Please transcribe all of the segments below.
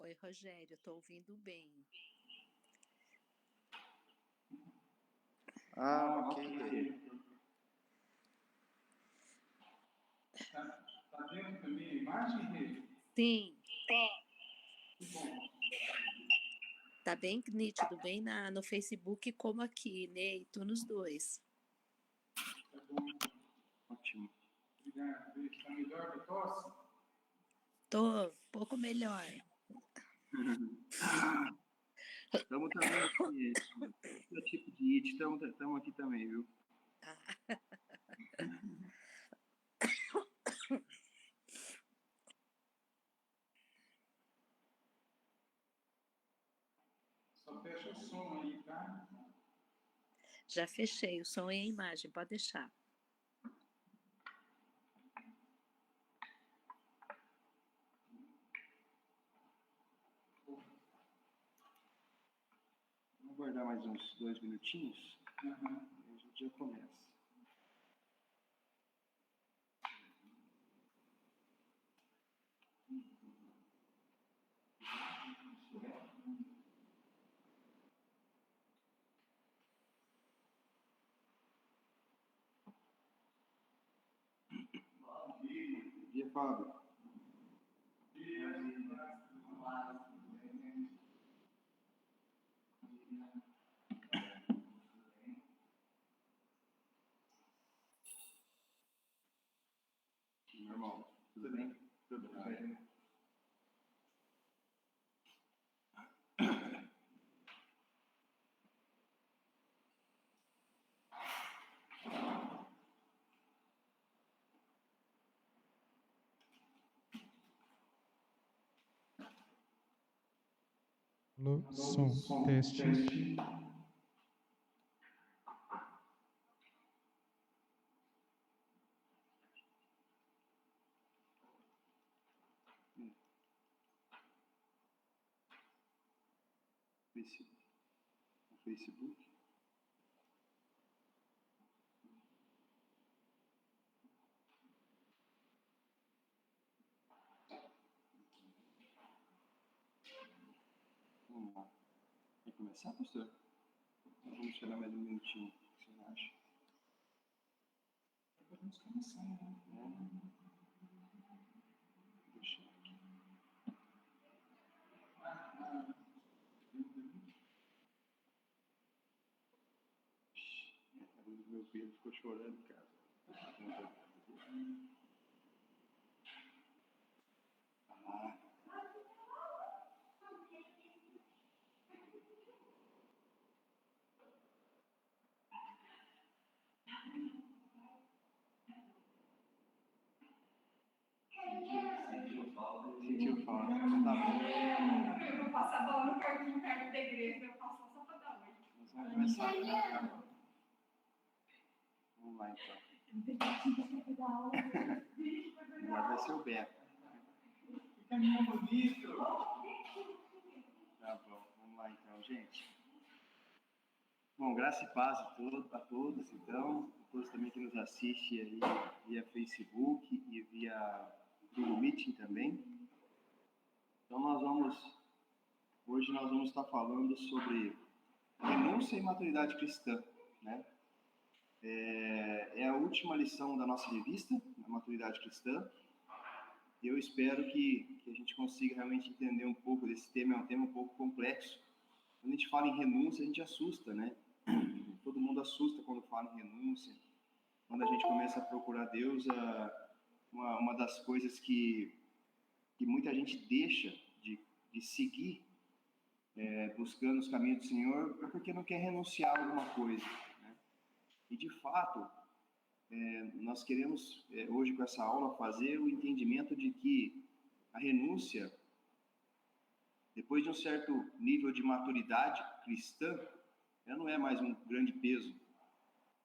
Oi, Rogério, estou ouvindo bem. Ok. Tá vendo também a imagem, Rê? Sim. Que bom. Tá bem nítido, bem no Facebook como aqui, né? E tu nos dois. Tá bom. Ótimo. Obrigado. Está melhor que a tosse? Tô um pouco melhor. Estamos também aqui, todo tipo de IT, estamos aqui também, viu? Só fecha o som aí, tá? Já fechei o som e a imagem, pode deixar. Vamos aguardar mais uns 2 minutinhos, Uhum. e a gente já começa. Bom dia, Fábio. Normal. Tudo bem? Tudo bem. No som, teste. O Facebook. Vamos lá. Quer começar, pastor? Vamos esperar mais um minutinho. O que você acha? Podemos começar, né? Deixa eu aqui. Meu filho ficou chorando em casa. Ah. Sentiu falta. Então tá bom. Eu vou passar a bola no quartinho perto da igreja, eu passo só pra dar oi. Nós vamos começar. Vamos lá, então. Agora vai ser o Beto. Que caminhão bonito! Tá bom, vamos lá então, gente. Bom, graça e paz a todos, então, a todos também que nos assistem aí via Facebook e via Google Meeting também. Então hoje nós vamos estar falando sobre renúncia e maturidade cristã, né? É a última lição da nossa revista, a Maturidade Cristã. E eu espero que a gente consiga realmente entender um pouco desse tema. É um tema um pouco complexo. Quando a gente fala em renúncia, a gente assusta, né? Todo mundo assusta quando fala em renúncia. Quando a gente começa a procurar Deus, uma das coisas que muita gente deixa de seguir, buscando os caminhos do Senhor, é porque não quer renunciar a alguma coisa, né? E de fato, nós queremos hoje com essa aula fazer o entendimento de que a renúncia, depois de um certo nível de maturidade cristã, ela não é mais um grande peso.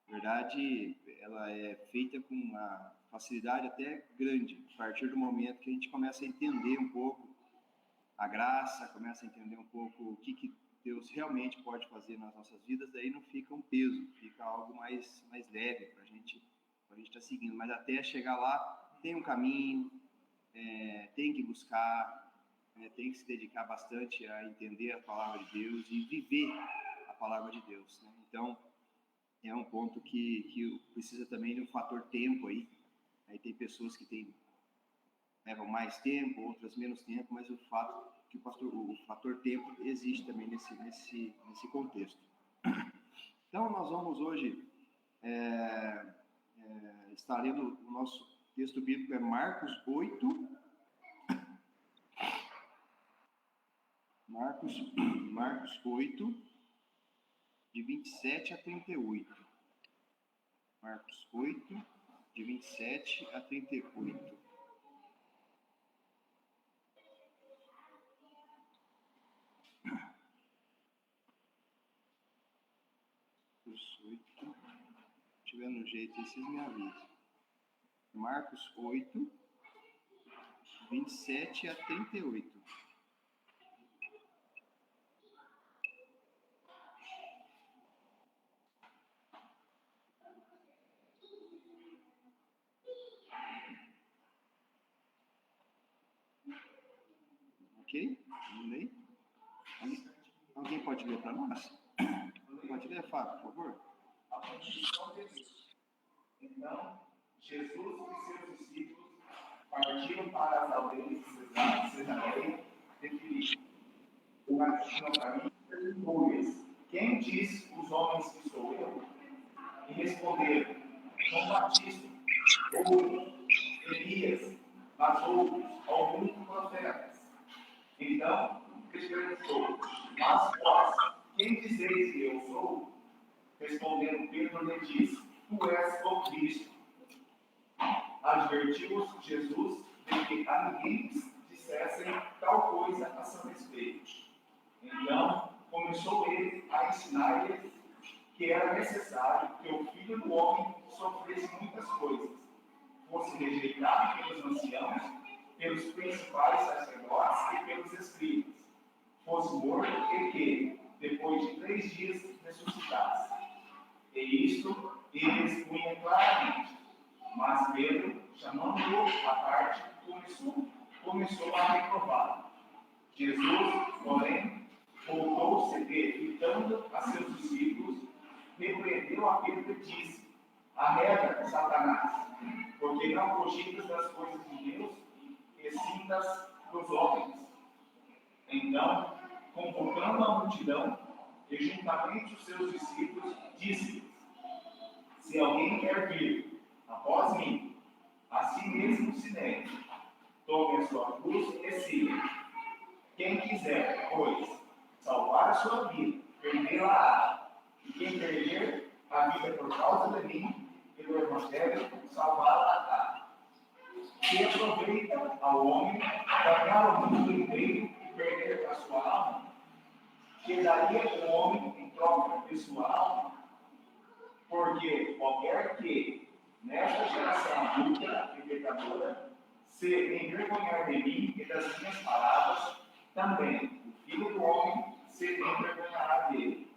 Na verdade, ela é feita com uma facilidade até grande, a partir do momento que a gente começa a entender um pouco a graça, começa a entender um pouco o que Deus realmente pode fazer nas nossas vidas, daí não fica um peso, fica algo mais leve para a gente estar seguindo. Mas até chegar lá, tem um caminho, tem que buscar, tem que se dedicar bastante a entender a palavra de Deus e viver a palavra de Deus, né? Então, é um ponto que precisa também do fator tempo aí. Aí tem pessoas que levam mais tempo, outras menos tempo, mas o fato que o fator tempo existe também nesse contexto. Então, nós vamos hoje estar lendo o nosso texto bíblico, é Marcos 8, Marcos 8, de 27 a 38. Marcos 8, de 27 a 38. Marcos 8. Se tiver no jeito aí, vocês me avisam. Marcos 8, 27 a 38. Ok? Vamos ler? Alguém pode ler para nós? Pode ler, Fábio, por favor? A condição de Jesus. Então, Jesus e seus discípulos partiram para as aldeias de Cesareia de Filipe. O caminho perguntou-lhes: quem diz os homens que sou eu? E responderam: João Batista, outros, Elias, mas outros, alguns profetas. Então, lhes perguntou: mas vós, quem dizeis que eu sou? Respondendo Pedro, lhe disse: tu és o Cristo. Advertiu-os Jesus de que a ninguém dissessem tal coisa a seu respeito. Então, começou ele a ensinar-lhes que era necessário que o Filho do Homem sofresse muitas coisas, fosse rejeitado pelos anciãos, pelos principais sacerdotes e pelos escribas, fosse morto e que, depois de 3 dias, ressuscitasse. E isto ele expunha claramente. Mas Pedro, chamando-o à parte, começou a reprová-lo. Jesus, porém, voltou-se e, fitando a seus discípulos, repreendeu a Pedro e disse: arreda, Satanás, porque não cogitas das coisas de Deus, e sim dos homens. Então, convocando a multidão, e juntamente os seus discípulos, disse-lhes: se alguém quer vir após mim, a si mesmo se negue, tome a sua cruz e siga. Quem quiser, pois, salvar a sua vida, perdê-la-á. E quem perder a vida por causa de mim e do Evangelho, salvá-la-á. Que aproveita ao homem ganhar o mundo inteiro e perder a sua alma? Que daria o homem em troca de sua alma? Porque qualquer que, nesta geração adulta e pecadora, se envergonhar de mim e das minhas palavras, também o Filho do Homem se envergonhará dele,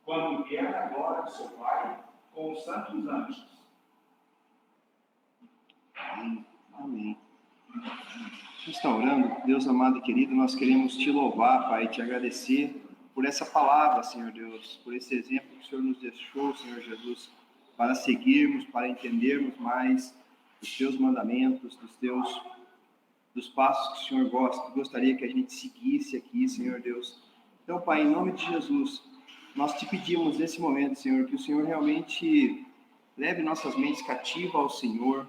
quando vier a glória do seu Pai com os santos anjos. Amém. Restaurando, Deus amado e querido, nós queremos te louvar, Pai, te agradecer por essa palavra, Senhor Deus, por esse exemplo que o Senhor nos deixou, Senhor Jesus, para seguirmos, para entendermos mais os teus mandamentos, dos passos que o Senhor gostaria que a gente seguisse aqui, Senhor Deus. Então, Pai, em nome de Jesus, nós te pedimos nesse momento, Senhor, que o Senhor realmente leve nossas mentes cativas ao Senhor,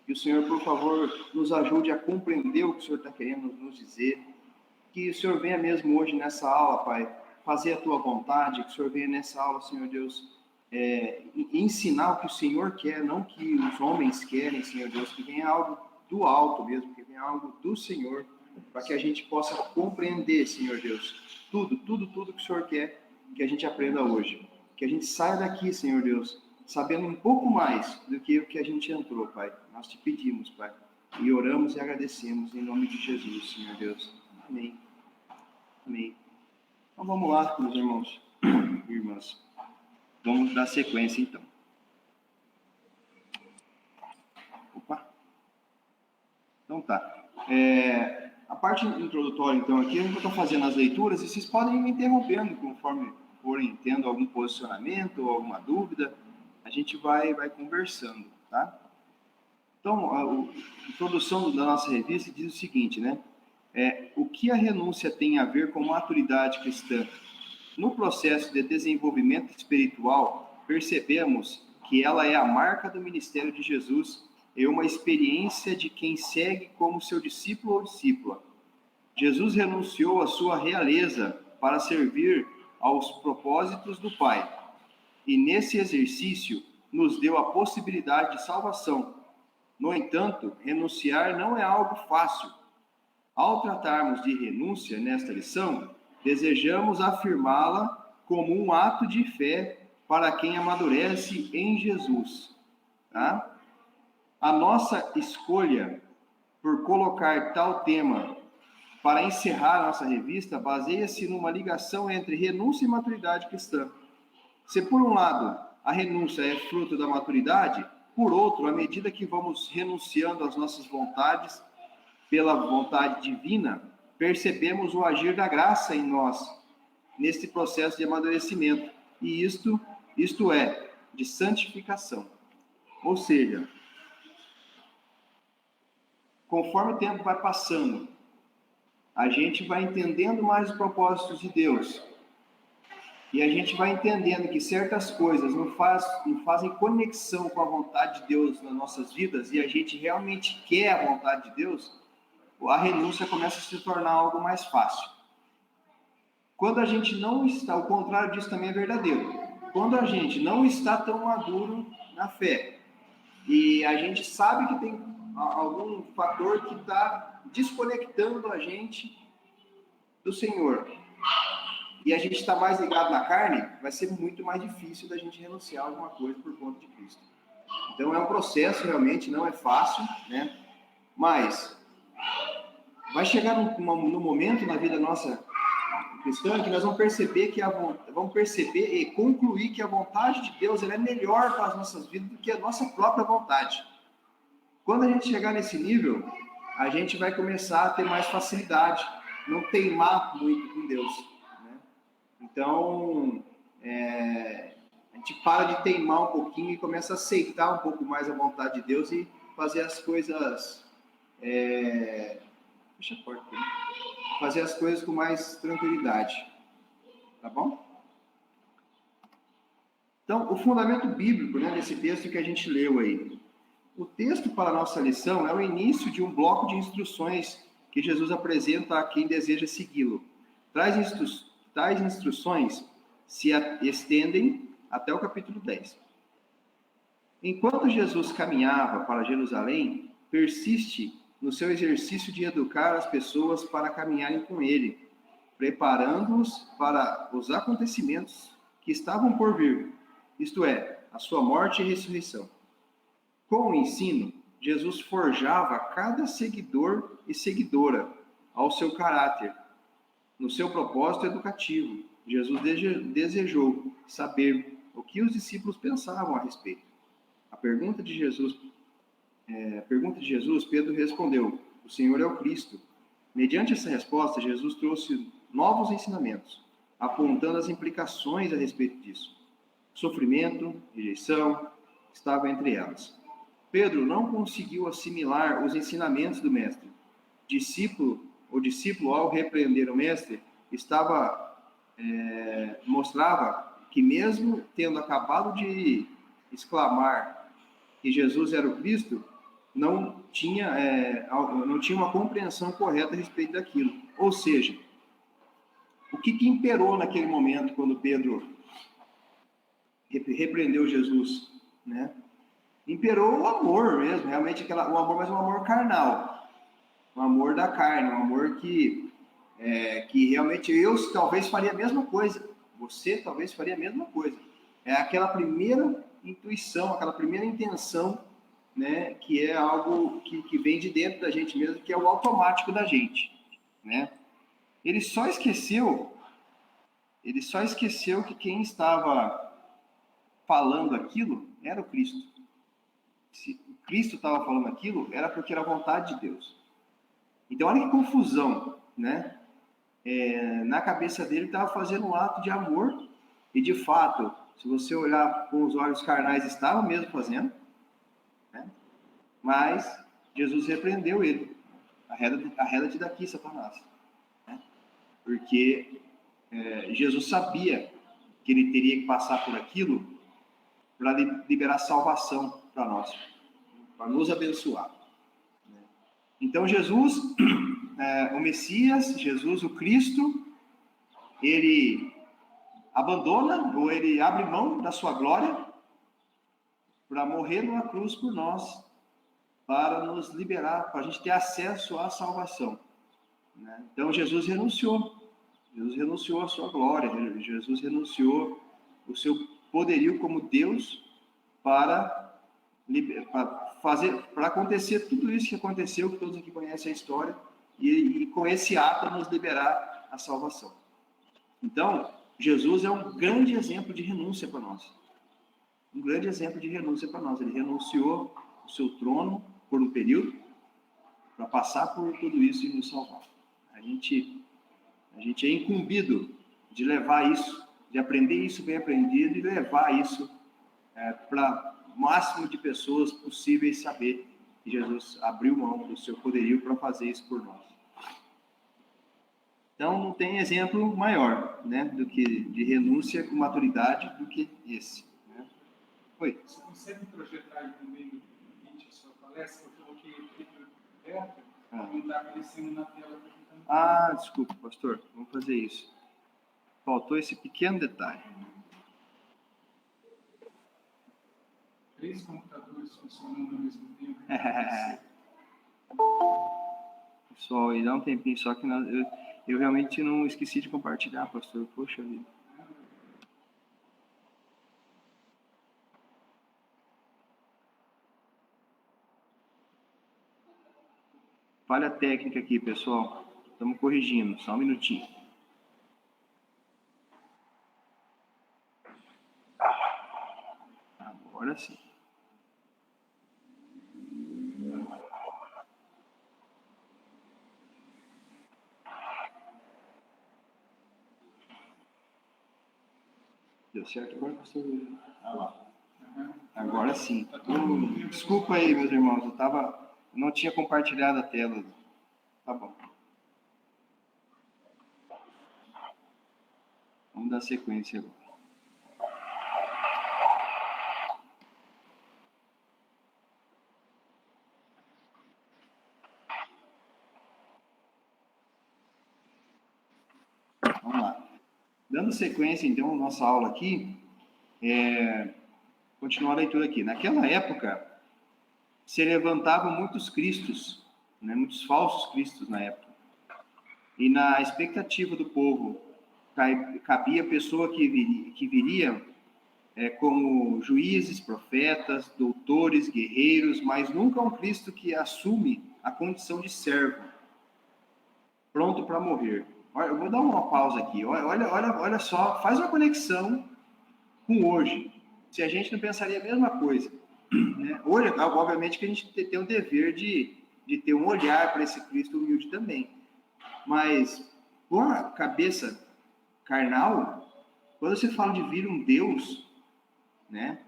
que o Senhor, por favor, nos ajude a compreender o que o Senhor está querendo nos dizer, que o Senhor venha mesmo hoje nessa aula, Pai, fazer a Tua vontade, que o Senhor venha nessa aula, Senhor Deus, ensinar o que o Senhor quer, não o que os homens querem, Senhor Deus, que venha algo do alto mesmo, que venha algo do Senhor, para que a gente possa compreender, Senhor Deus, tudo que o Senhor quer que a gente aprenda hoje. Que a gente saia daqui, Senhor Deus, sabendo um pouco mais do que o que a gente entrou, Pai. Nós te pedimos, Pai, e oramos e agradecemos em nome de Jesus, Senhor Deus. Amém. Amém. Então vamos lá, meus irmãos e irmãs. Vamos dar sequência, então. Opa. Então tá. A parte introdutória, então, aqui a gente está fazendo as leituras e vocês podem ir me interrompendo conforme forem tendo algum posicionamento ou alguma dúvida, a gente vai conversando, tá? Então, a introdução da nossa revista diz o seguinte, né? O que a renúncia tem a ver com maturidade cristã? No processo de desenvolvimento espiritual, percebemos que ela é a marca do ministério de Jesus e uma experiência de quem segue como seu discípulo ou discípula. Jesus renunciou à sua realeza para servir aos propósitos do Pai. E nesse exercício nos deu a possibilidade de salvação. No entanto, renunciar não é algo fácil. Ao tratarmos de renúncia nesta lição, desejamos afirmá-la como um ato de fé para quem amadurece em Jesus. Tá? A nossa escolha por colocar tal tema para encerrar a nossa revista baseia-se numa ligação entre renúncia e maturidade cristã. Se, por um lado, a renúncia é fruto da maturidade, por outro, à medida que vamos renunciando às nossas vontades pela vontade divina, percebemos o agir da graça em nós, neste processo de amadurecimento, e isto é, de santificação. Ou seja, conforme o tempo vai passando, a gente vai entendendo mais os propósitos de Deus, e a gente vai entendendo que certas coisas não fazem conexão com a vontade de Deus nas nossas vidas, e a gente realmente quer a vontade de Deus, a renúncia começa a se tornar algo mais fácil. Quando a gente não está, o contrário disso também é verdadeiro. Quando a gente não está tão maduro na fé, e a gente sabe que tem algum fator que está desconectando a gente do Senhor, e a gente está mais ligado na carne, vai ser muito mais difícil da gente renunciar a alguma coisa por conta de Cristo. Então é um processo, realmente, não é fácil, né? Mas vai chegar no momento na vida nossa cristã que nós vamos perceber e concluir que a vontade de Deus ela é melhor para as nossas vidas do que a nossa própria vontade. Quando a gente chegar nesse nível, a gente vai começar a ter mais facilidade, não teimar muito com Deus. Então, a gente para de teimar um pouquinho e começa a aceitar um pouco mais a vontade de Deus e fazer as coisas... Deixa a porta aqui. Fazer as coisas com mais tranquilidade. Tá bom? Então, o fundamento bíblico, né, desse texto que a gente leu aí. O texto para a nossa lição é o início de um bloco de instruções que Jesus apresenta a quem deseja segui-lo. Tais instruções se estendem até o capítulo 10. Enquanto Jesus caminhava para Jerusalém, persiste no seu exercício de educar as pessoas para caminharem com ele, preparando-os para os acontecimentos que estavam por vir, isto é, a sua morte e ressurreição. Com o ensino, Jesus forjava cada seguidor e seguidora ao seu caráter. No seu propósito educativo, Jesus desejou saber o que os discípulos pensavam a respeito. A pergunta de Jesus, Pedro respondeu: o Senhor é o Cristo. Mediante essa resposta, Jesus trouxe novos ensinamentos, apontando as implicações a respeito disso. Sofrimento, rejeição, estava entre elas. Pedro não conseguiu assimilar os ensinamentos do Mestre. O discípulo, ao repreender o Mestre, mostrava que, mesmo tendo acabado de exclamar que Jesus era o Cristo, não tinha uma compreensão correta a respeito daquilo. Ou seja, o que imperou naquele momento, quando Pedro repreendeu Jesus, né? Imperou o amor mesmo, realmente o amor, mas um amor carnal, um amor da carne, um amor que realmente eu talvez faria a mesma coisa, você talvez faria a mesma coisa. É aquela primeira intuição, aquela primeira intenção, né, que é algo que vem de dentro da gente mesmo, que é o automático da gente, né? Ele só esqueceu que quem estava falando aquilo era o Cristo. Se o Cristo estava falando aquilo, era porque era a vontade de Deus. Então, olha que confusão, né? Na cabeça dele, estava fazendo um ato de amor, e de fato, se você olhar com os olhos carnais, estava mesmo fazendo, né? Mas Jesus repreendeu ele. Arreda-te daqui, Satanás. Né? Porque Jesus sabia que ele teria que passar por aquilo para liberar salvação para nós, para nos abençoar. Então, Jesus, o Messias, Jesus, o Cristo, ele abandona ou ele abre mão da sua glória para morrer numa cruz por nós, para nos liberar, para a gente ter acesso à salvação. Né? Então, Jesus renunciou a sua glória, Jesus renunciou o seu poderio como Deus para acontecer tudo isso que aconteceu, que todos aqui conhecem a história, e com esse ato nos liberar a salvação. Então, Jesus é um grande exemplo de renúncia para nós. Um grande exemplo de renúncia para nós. Ele renunciou o seu trono por um período para passar por tudo isso e nos salvar. A gente é incumbido de levar isso, de aprender isso bem aprendido e levar isso para o máximo de pessoas possíveis saber que Jesus abriu mão do seu poderio para fazer isso por nós. Então, não tem exemplo maior, né, do que de renúncia com maturidade do que esse. Né? Oi. Você consegue projetar aí também no vídeo a sua palestra? Eu coloquei aqui perto, não está aparecendo na tela. Desculpa, pastor. Vamos fazer isso. Faltou esse pequeno detalhe. 3 computadores funcionando ao mesmo tempo. Pessoal, aí dá um tempinho, só que eu realmente não esqueci de compartilhar, pastor. Poxa vida. Falha técnica aqui, pessoal. Estamos corrigindo, só um minutinho. Agora sim. Deu certo agora, pastor? Agora sim. Desculpa aí, meus irmãos, eu não tinha compartilhado a tela. Tá bom. Vamos dar sequência agora. Vamos lá. Dando sequência, então, à nossa aula aqui, continuar a leitura aqui. Naquela época, se levantavam muitos cristos, né, muitos falsos cristos na época. E na expectativa do povo, cabia a pessoa que viria como juízes, profetas, doutores, guerreiros, mas nunca um Cristo que assume a condição de servo, pronto para morrer. Olha, eu vou dar uma pausa aqui. Olha só, faz uma conexão com hoje. Se a gente não pensaria a mesma coisa. Né? Hoje, obviamente, que a gente tem o dever de ter um olhar para esse Cristo humilde também. Mas, com a cabeça carnal, quando você fala de vir um Deus, né?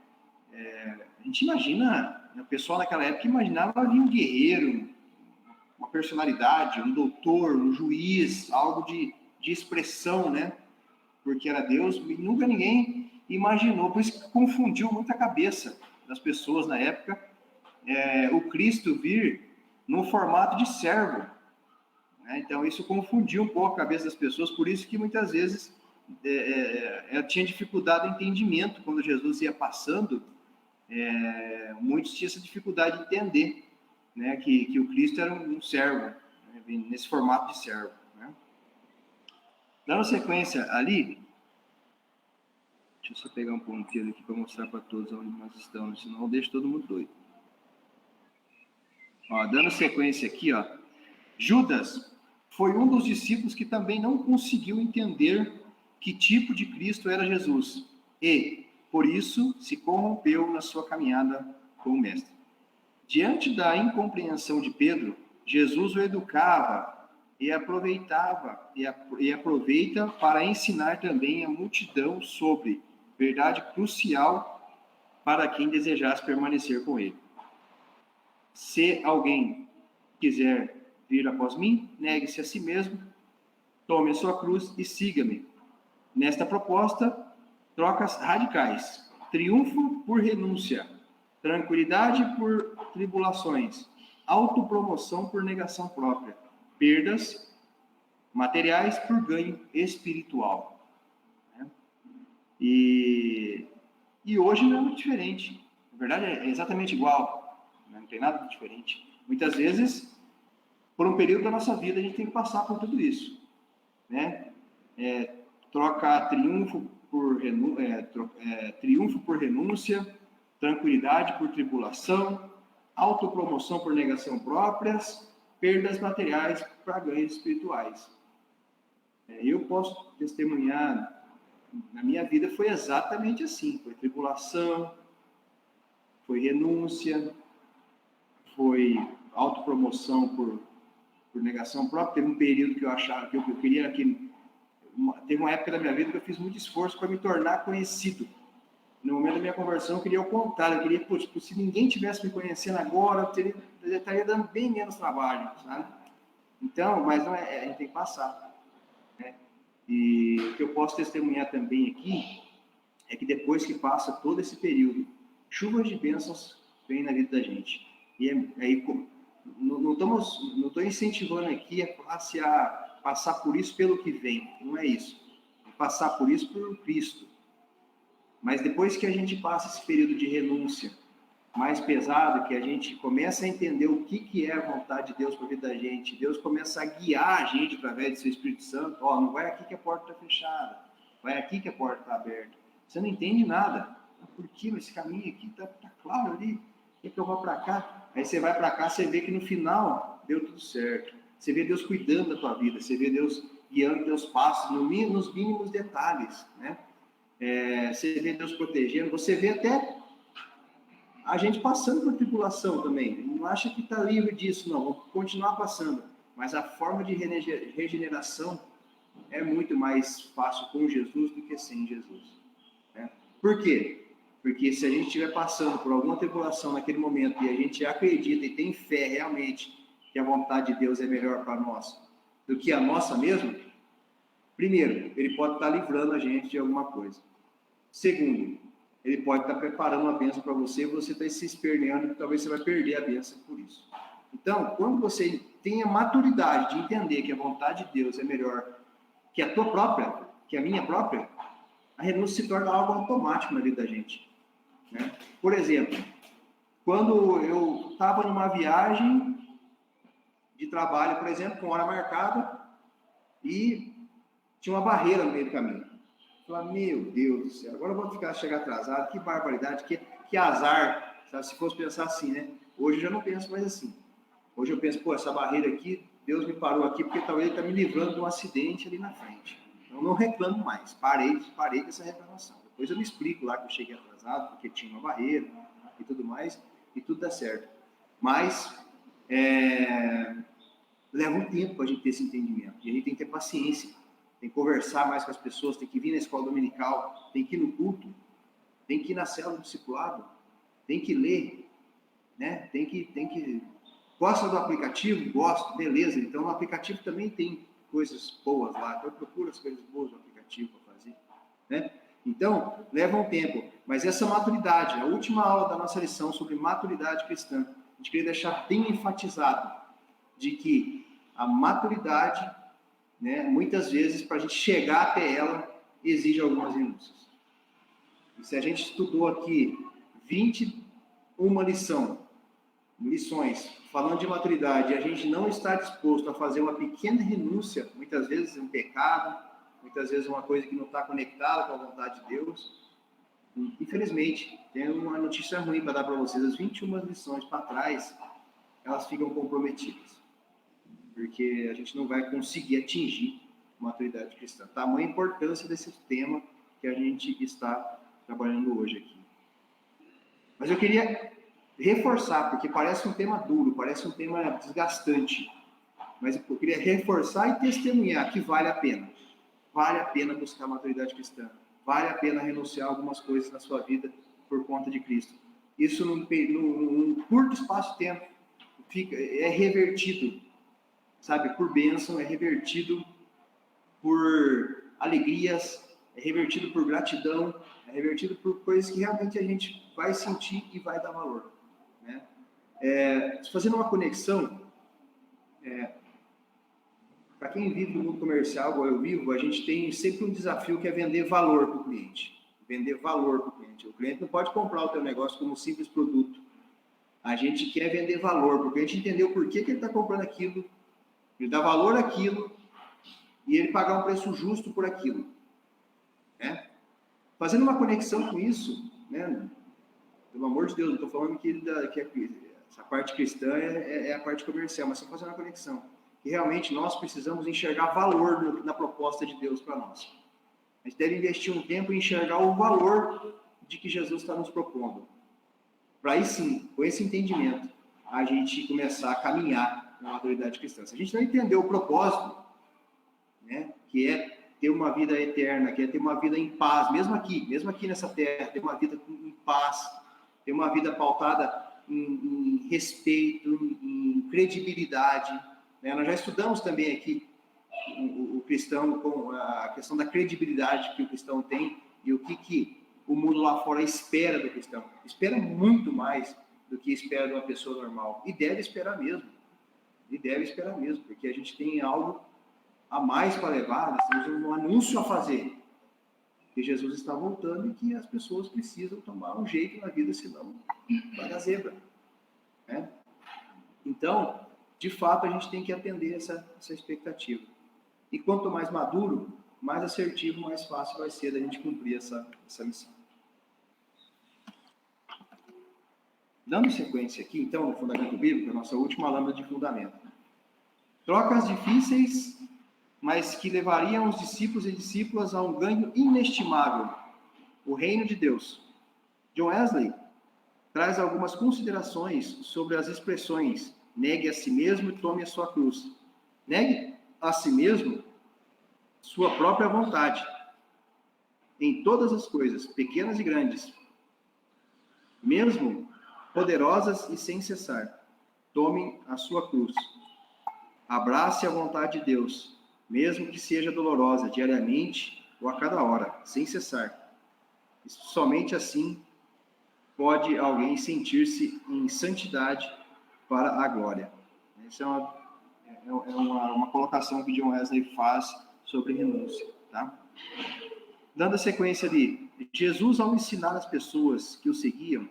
A gente imagina, o pessoal naquela época imaginava vir um guerreiro, uma personalidade, um doutor, um juiz, algo de expressão, né? Porque era Deus, e nunca ninguém imaginou, por isso que confundiu muito a cabeça das pessoas na época, o Cristo vir no formato de servo. Né? Então, isso confundiu um pouco a cabeça das pessoas, por isso que muitas vezes tinha dificuldade de entendimento quando Jesus ia passando, muitos tinham essa dificuldade de entender, né, que o Cristo era um servo, né, nesse formato de servo. Né? Dando sequência ali, deixa eu só pegar um ponteiro aqui para mostrar para todos onde nós estamos, senão eu deixo todo mundo doido. Ó, dando sequência aqui, ó, Judas foi um dos discípulos que também não conseguiu entender que tipo de Cristo era Jesus e, por isso, se corrompeu na sua caminhada com o Mestre. Diante da incompreensão de Pedro, Jesus o educava e aproveita para ensinar também a multidão sobre verdade crucial para quem desejasse permanecer com ele. Se alguém quiser vir após mim, negue-se a si mesmo, tome a sua cruz e siga-me. Nesta proposta, trocas radicais: triunfo por renúncia, tranquilidade por tribulações, autopromoção por negação própria, perdas materiais por ganho espiritual. E hoje não é muito diferente. Na verdade, é exatamente igual. Não tem nada de diferente. Muitas vezes, por um período da nossa vida, a gente tem que passar por tudo isso. Né? Trocar triunfo por renúncia, tranquilidade por tribulação, autopromoção por negação próprias, perdas materiais para ganhos espirituais. Eu posso testemunhar, na minha vida foi exatamente assim, foi tribulação, foi renúncia, foi autopromoção por negação própria. Teve um período que eu achava que eu queria que... Teve uma época da minha vida que eu fiz muito esforço para me tornar conhecido. No momento da minha conversão, eu queria o contrário. Eu queria, se ninguém tivesse me conhecendo agora, eu estaria dando bem menos trabalho, sabe? Então, mas não é, a gente tem que passar. Né? E o que eu posso testemunhar também aqui é que depois que passa todo esse período, chuvas de bênçãos vêm na vida da gente. E aí, não estou incentivando aqui a classe a passar por isso pelo que vem. Não é isso. É passar por isso por Cristo. Mas depois que a gente passa esse período de renúncia mais pesado, que a gente começa a entender o que é a vontade de Deus para a vida da gente, Deus começa a guiar a gente através do seu Espírito Santo. Não vai aqui que a porta está fechada, vai aqui que a porta está aberta. Você não entende nada. Por que esse caminho aqui está claro ali? Quer que eu vá para cá? Aí você vai para cá, você vê que no final deu tudo certo. Você vê Deus cuidando da tua vida, você vê Deus guiando teus passos nos mínimos detalhes, né? Você vê Deus protegendo, você vê até a gente passando por tribulação também. Não acha que está livre disso, não. Vamos continuar passando. Mas a forma de regeneração é muito mais fácil com Jesus do que sem Jesus. Né? Por quê? Porque se a gente estiver passando por alguma tribulação naquele momento e a gente acredita e tem fé realmente que a vontade de Deus é melhor para nós do que a nossa mesmo, primeiro, ele pode estar livrando a gente de alguma coisa. Segundo, ele pode estar preparando uma bênção para você e você está se esperneando e talvez você vai perder a bênção por isso. Então, quando você tem a maturidade de entender que a vontade de Deus é melhor que a tua própria, que a minha própria, a renúncia se torna algo automático na vida da gente. Né? Por exemplo, quando eu estava numa viagem de trabalho, por exemplo, com hora marcada, e tinha uma barreira no meio do caminho. Eu falei, meu Deus do céu, agora eu vou chegar atrasado, que barbaridade, que azar, sabe? Se fosse pensar assim, né? Hoje eu já não penso mais assim. Hoje eu penso, essa barreira aqui, Deus me parou aqui porque talvez ele está me livrando de um acidente ali na frente. Eu não reclamo mais, parei com essa reclamação. Depois eu me explico lá que eu cheguei atrasado, porque tinha uma barreira e tudo mais, e tudo dá certo. Mas leva um tempo para a gente ter esse entendimento, e a gente tem que ter paciência. Tem que conversar mais com as pessoas, tem que vir na escola dominical, tem que ir no culto, tem que ir na célula do discipulado, tem que ler, né? Tem que... Gosta do aplicativo? Gosto, beleza. Então o aplicativo também tem coisas boas lá, então eu procuro as coisas boas do aplicativo para fazer, né? Então, leva um tempo, mas essa maturidade, a última aula da nossa lição sobre maturidade cristã, a gente queria deixar bem enfatizado de que a maturidade, né, muitas vezes, para a gente chegar até ela, exige algumas renúncias. E se a gente estudou aqui 21 lições falando de maturidade, e a gente não está disposto a fazer uma pequena renúncia, muitas vezes um pecado, muitas vezes uma coisa que não está conectada com a vontade de Deus, infelizmente, tem uma notícia ruim para dar para vocês. As 21 lições para trás, elas ficam comprometidas. Porque a gente não vai conseguir atingir a maturidade cristã. Tamanha importância desse tema que a gente está trabalhando hoje aqui. Mas eu queria reforçar, porque parece um tema duro, parece um tema desgastante, mas eu queria reforçar e testemunhar que vale a pena. Vale a pena buscar a maturidade cristã. Vale a pena renunciar a algumas coisas na sua vida por conta de Cristo. Isso num curto espaço de tempo é revertido, sabe, por bênção, é revertido por alegrias, é revertido por gratidão, é revertido por coisas que realmente a gente vai sentir e vai dar valor, né? Fazendo uma conexão, para quem vive no mundo comercial, igual eu vivo, a gente tem sempre um desafio que é vender valor para o cliente. Vender valor para o cliente. O cliente não pode comprar o teu negócio como um simples produto. A gente quer vender valor, porque a gente entendeu por que ele está comprando aquilo, ele dá valor àquilo, e ele pagar um preço justo por aquilo, né? Fazendo uma conexão com isso, né? Pelo amor de Deus, não estou falando que essa parte cristã é a parte comercial, mas só fazendo uma conexão. Que realmente nós precisamos enxergar valor na proposta de Deus para nós. A gente deve investir um tempo em enxergar o valor de que Jesus está nos propondo. Para aí sim, com esse entendimento, a gente começar a caminhar na maturidade cristã. Se a gente não entender o propósito, né, que é ter uma vida eterna, que é ter uma vida em paz, mesmo aqui nessa terra, ter uma vida em paz, ter uma vida pautada em respeito, em credibilidade, né? Nós já estudamos também aqui o cristão, com a questão da credibilidade que o cristão tem e o que o mundo lá fora espera do cristão. Espera muito mais do que espera de uma pessoa normal. E deve esperar mesmo. Porque a gente tem algo a mais para levar, nós temos um anúncio a fazer. Que Jesus está voltando e que as pessoas precisam tomar um jeito na vida, senão vai dar zebra, né? Então, de fato, a gente tem que atender essa expectativa. E quanto mais maduro, mais assertivo, mais fácil vai ser da gente cumprir essa missão. Dando sequência aqui, então, no fundamento bíblico, a nossa última lâmpada de fundamento. Trocas difíceis, mas que levariam os discípulos e discípulas a um ganho inestimável, o reino de Deus. John Wesley traz algumas considerações sobre as expressões negue a si mesmo e tome a sua cruz. Negue a si mesmo sua própria vontade, em todas as coisas, pequenas e grandes, mesmo poderosas e sem cessar. Tome a sua cruz. Abrace a vontade de Deus, mesmo que seja dolorosa, diariamente ou a cada hora, sem cessar. Somente assim pode alguém sentir-se em santidade para a glória. Essa é uma colocação que John Wesley faz sobre renúncia, tá? Dando a sequência ali, Jesus, ao ensinar as pessoas que o seguiam,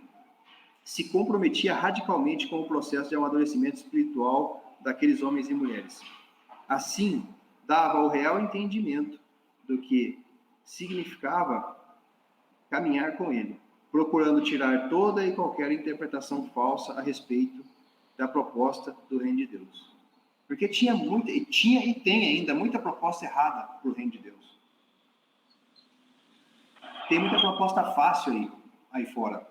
se comprometia radicalmente com o processo de amadurecimento espiritual daqueles homens e mulheres. Assim, dava o real entendimento do que significava caminhar com ele, procurando tirar toda e qualquer interpretação falsa a respeito da proposta do reino de Deus. Porque tinha e tem ainda muita proposta errada para o reino de Deus. Tem muita proposta fácil aí fora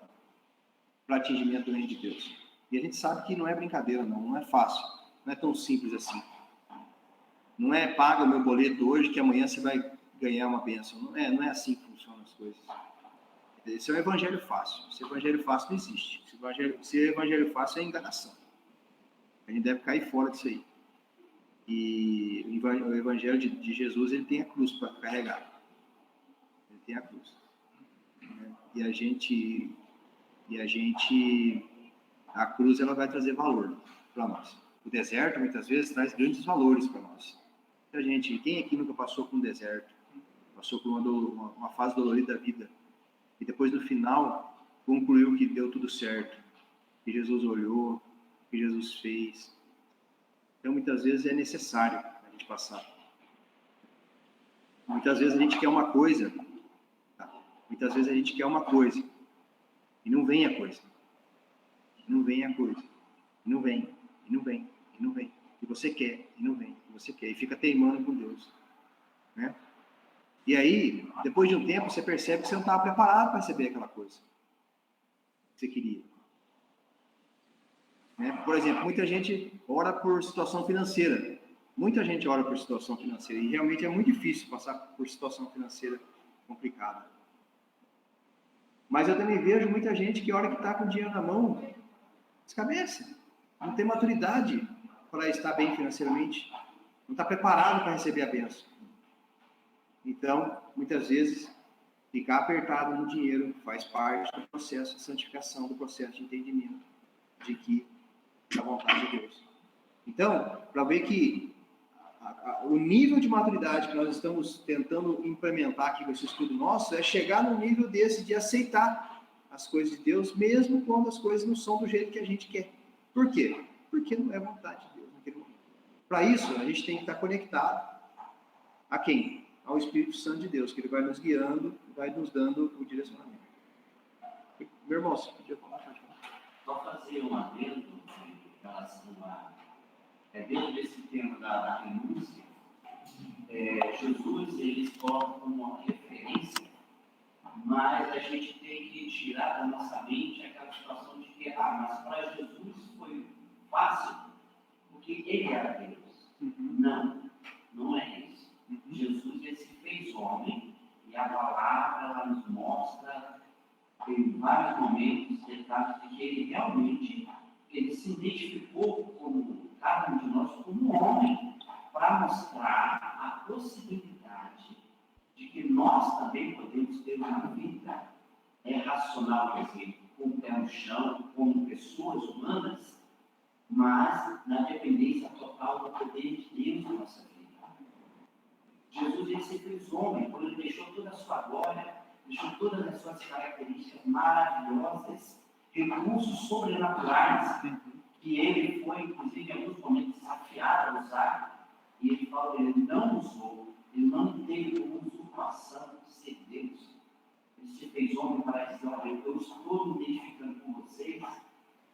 para atingimento do reino de Deus. E a gente sabe que não é brincadeira, não é fácil, não é tão simples assim. Não é paga o meu boleto hoje que amanhã você vai ganhar uma bênção. Não é assim que funcionam as coisas. Esse é um evangelho fácil. Esse evangelho fácil não existe. Esse evangelho fácil é enganação. A gente deve cair fora disso aí. E o evangelho de Jesus, ele tem a cruz para carregar. Ele tem a cruz. A cruz, ela vai trazer valor para nós. O deserto, muitas vezes, traz grandes valores para nós. Quem aqui nunca passou por um deserto? Passou por uma fase dolorida da vida. E depois, no final, concluiu que deu tudo certo. Que Jesus olhou, que Jesus fez. Então, muitas vezes, é necessário a gente passar. Muitas vezes a gente quer uma coisa. Tá? Muitas vezes a gente quer uma coisa. E não vem a coisa. Não vem a coisa. E não vem. E não vem. E não vem. E você quer. E não vem. E você quer. E fica teimando com Deus. Né? E aí, depois de um tempo, você percebe que você não estava preparado para receber aquela coisa que você queria. Né? Por exemplo, muita gente ora por situação financeira. Muita gente ora por situação financeira. E realmente é muito difícil passar por situação financeira complicada. Mas eu também vejo muita gente que a hora que está com o dinheiro na mão, descabeça. Não tem maturidade para estar bem financeiramente. Não está preparado para receber a bênção. Então, muitas vezes, ficar apertado no dinheiro faz parte do processo de santificação, do processo de entendimento de que é a vontade de Deus. Então, para ver que o nível de maturidade que nós estamos tentando implementar aqui com esse estudo nosso é chegar no nível desse de aceitar as coisas de Deus, mesmo quando as coisas não são do jeito que a gente quer. Por quê? Porque não é vontade de Deus naquele momento. Para isso, a gente tem que estar conectado a quem? Ao Espírito Santo de Deus, que ele vai nos guiando, vai nos dando o direcionamento. Meu irmão, você podia falar? Só fazer um adendo em relação a... dentro desse tema da renúncia, Jesus, eles colocam como uma referência, mas a gente tem que tirar da nossa mente aquela situação de que, mas para Jesus foi fácil, porque ele era Deus. Não, não é isso. Jesus, ele se fez homem, e a palavra, ela nos mostra, em vários momentos, detalhes de que ele realmente, ele se identificou como, cada um de nós, como homem, para mostrar a possibilidade de que nós também podemos ter uma vida racional, quer dizer, com o pé no chão, como pessoas humanas, mas na dependência total do poder de Deus na nossa vida. Jesus, ele se fez homem, quando ele deixou toda a sua glória, deixou todas as suas características maravilhosas, recursos sobrenaturais, que ele foi, inclusive, em alguns momentos desafiado a usar, e ele fala, ele não usou, ele não teve como usurpação de ser Deus. Ele se fez homem para dizer, olha, eu estou me identificando com vocês,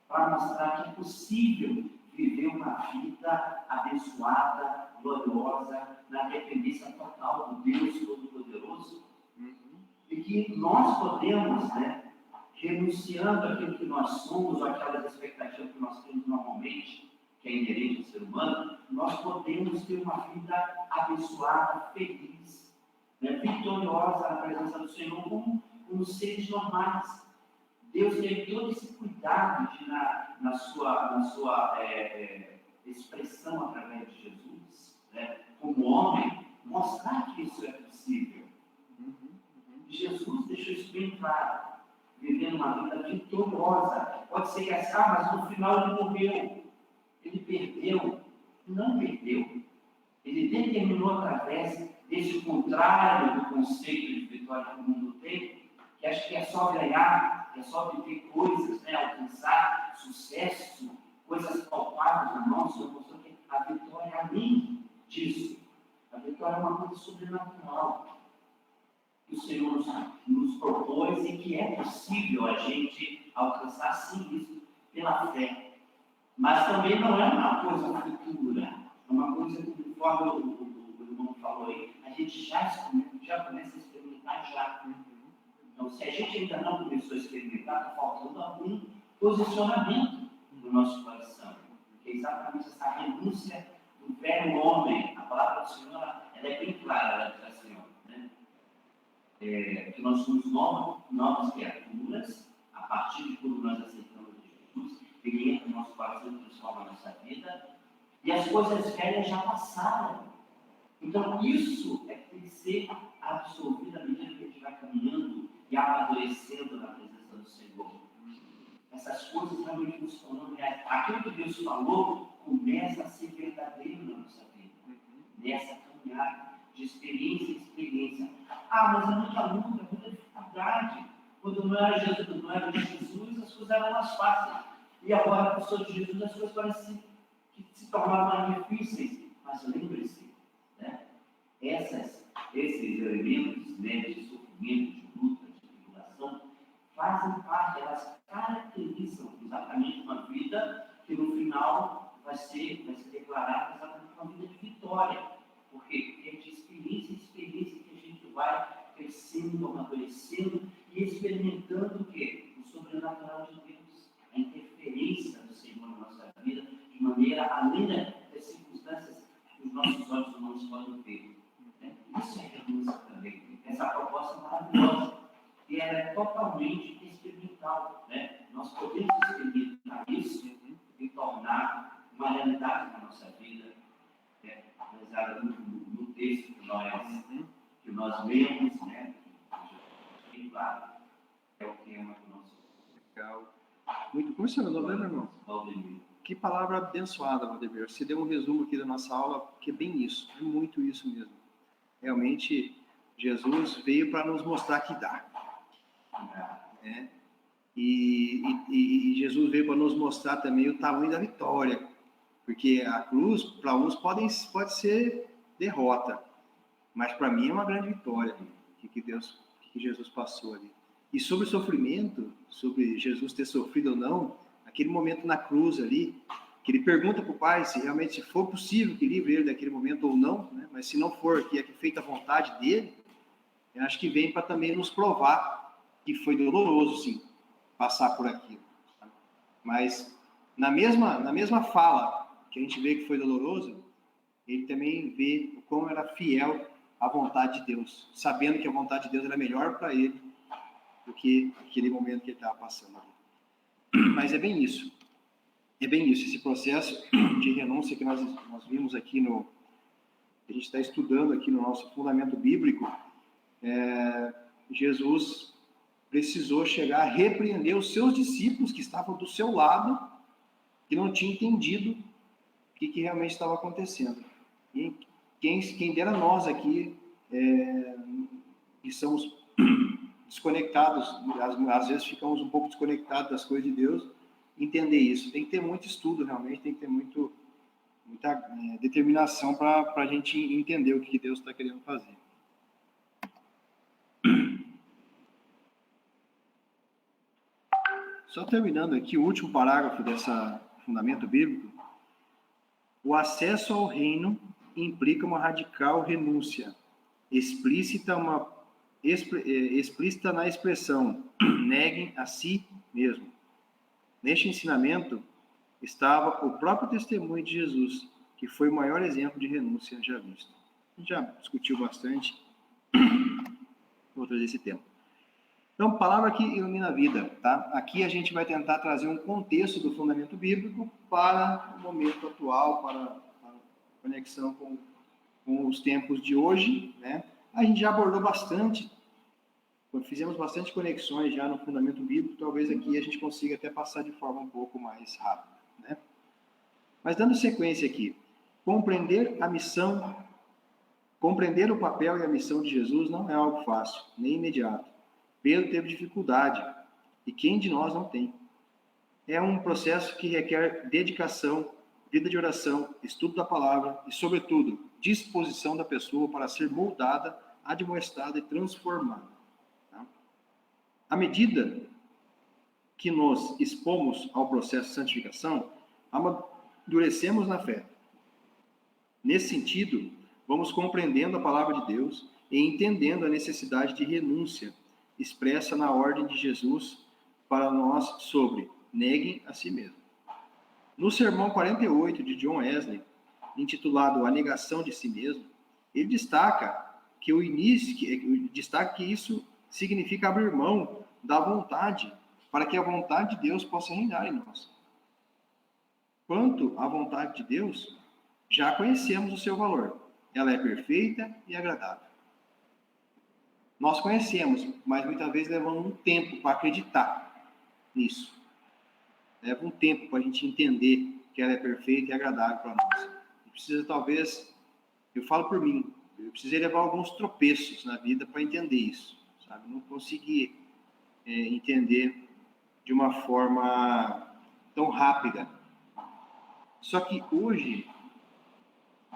para mostrar que é possível viver uma vida abençoada, gloriosa, na dependência total do Deus Todo-Poderoso, e que nós podemos, renunciando àquilo que nós somos, ou aquelas expectativas que nós temos normalmente, que é inerente ao ser humano, nós podemos ter uma vida abençoada, feliz, vitoriosa na presença do Senhor, como seres normais. Deus teve todo esse cuidado de, na sua expressão através de Jesus, como homem, mostrar que isso é possível. Jesus deixou isso bem claro, vivendo uma vida vitoriosa. Pode ser que mas no final ele morreu, ele perdeu. Não perdeu. Ele determinou através desse contrário do conceito de vitória que o mundo tem, que acho que é só ganhar, é só viver coisas, alcançar sucesso, coisas palpáveis na mão. O Senhor mostrou que a vitória é além disso. A vitória é uma coisa sobrenatural que o Senhor nos propôs e que é possível a gente alcançar, sim, isso pela fé. Mas também não é uma coisa futura, é uma coisa que, conforme o irmão falou aí, a gente já começa a experimentar já. Então, se a gente ainda não começou a experimentar, está faltando algum posicionamento no nosso coração. Que é exatamente essa renúncia do velho homem. A palavra do Senhor, ela é bem clara, ela diz assim, que nós somos novas criaturas, a partir de quando nós aceitamos Jesus, ele entra no nosso coração e transforma a nossa vida, e as coisas velhas já passaram. Então, isso é que tem que ser absorvido à medida que a gente vai caminhando e amadurecendo na presença do Senhor. Essas coisas realmente nos tornam reais. Aquilo que Deus falou começa a ser verdadeiro na nossa vida, nessa caminhada de experiência em experiência. Mas é muita luta, é muita dificuldade. Quando não era Jesus, as coisas eram mais fáceis. E agora, por causa de Jesus, as coisas parecem que se tornaram mais difíceis. Mas lembre-se, esses elementos de sofrimento, de luta, de tribulação, fazem parte, elas caracterizam exatamente uma vida que no final vai ser declarada exatamente uma vida de vitória. Porque é de experiência em experiência que a gente vai crescendo, amadurecendo e experimentando o quê? O sobrenatural de Deus, a interferência do Senhor na nossa Isso é renúncia também. Essa proposta é maravilhosa. E ela é totalmente experimental, né? Nós podemos experimentar isso e tornar uma realidade na nossa vida, né? Baseada no texto que nós lemos, né? E claro, é o tema do nosso. Legal. Muito. Como é o seu nome, meu irmão? Valdemir. Que palavra abençoada, Valdemir. Você deu um resumo aqui da nossa aula, que é bem isso, é muito isso mesmo. Realmente, Jesus veio para nos mostrar que dá. Né? E Jesus veio para nos mostrar também o tamanho da vitória. Porque a cruz, para uns, pode ser derrota. Mas para mim é uma grande vitória que Jesus passou ali. E sobre o sofrimento, sobre Jesus ter sofrido ou não, aquele momento na cruz ali, que ele pergunta para o Pai se realmente se for possível que livre ele daquele momento ou não, né? Mas se não for, que é feita a vontade dele, eu acho que vem para também nos provar que foi doloroso, sim, passar por aquilo. Mas na mesma fala que a gente vê que foi doloroso, ele também vê como era fiel à vontade de Deus, sabendo que a vontade de Deus era melhor para ele do que aquele momento que ele estava passando ali. Mas é bem isso. É bem isso, esse processo de renúncia que nós vimos aqui a gente está estudando aqui no nosso fundamento bíblico, Jesus precisou chegar a repreender os seus discípulos que estavam do seu lado, que não tinham entendido o que realmente estava acontecendo. E quem dera nós aqui, que somos desconectados, às vezes ficamos um pouco desconectados das coisas de Deus, entender isso. Tem que ter muito estudo, realmente, tem que ter muita determinação para a gente entender o que Deus está querendo fazer. Só terminando aqui o último parágrafo desse fundamento bíblico. O acesso ao reino implica uma radical renúncia, explícita na expressão, neguem a si mesmo. Neste ensinamento estava o próprio testemunho de Jesus, que foi o maior exemplo de renúncia já visto. A gente já discutiu bastante, vou trazer esse tema. Então, palavra que ilumina a vida, tá? Aqui a gente vai tentar trazer um contexto do fundamento bíblico para o momento atual, para a conexão com os tempos de hoje, né? A gente já abordou bastante, fizemos bastante conexões já no fundamento bíblico, talvez aqui a gente consiga até passar de forma um pouco mais rápida, né? Mas dando sequência aqui, compreender o papel e a missão de Jesus não é algo fácil, nem imediato. Pedro teve dificuldade, e quem de nós não tem? É um processo que requer dedicação, vida de oração, estudo da palavra e, sobretudo, disposição da pessoa para ser moldada, admoestada e transformada. Tá? À medida que nos expomos ao processo de santificação, amadurecemos na fé. Nesse sentido, vamos compreendendo a palavra de Deus e entendendo a necessidade de renúncia expressa na ordem de Jesus para nós sobre neguem a si mesmo. No sermão 48 de John Wesley, intitulado A Negação de Si Mesmo, ele destaca que isso significa abrir mão da vontade para que a vontade de Deus possa reinar em nós. Quanto à vontade de Deus, já conhecemos o seu valor. Ela é perfeita e agradável. Nós conhecemos, mas muitas vezes levamos um tempo para acreditar nisso. Leva um tempo para a gente entender que ela é perfeita e agradável para nós. Precisa, talvez, eu falo por mim, eu precisei levar alguns tropeços na vida para entender isso, sabe? Não consegui entender de uma forma tão rápida. Só que hoje,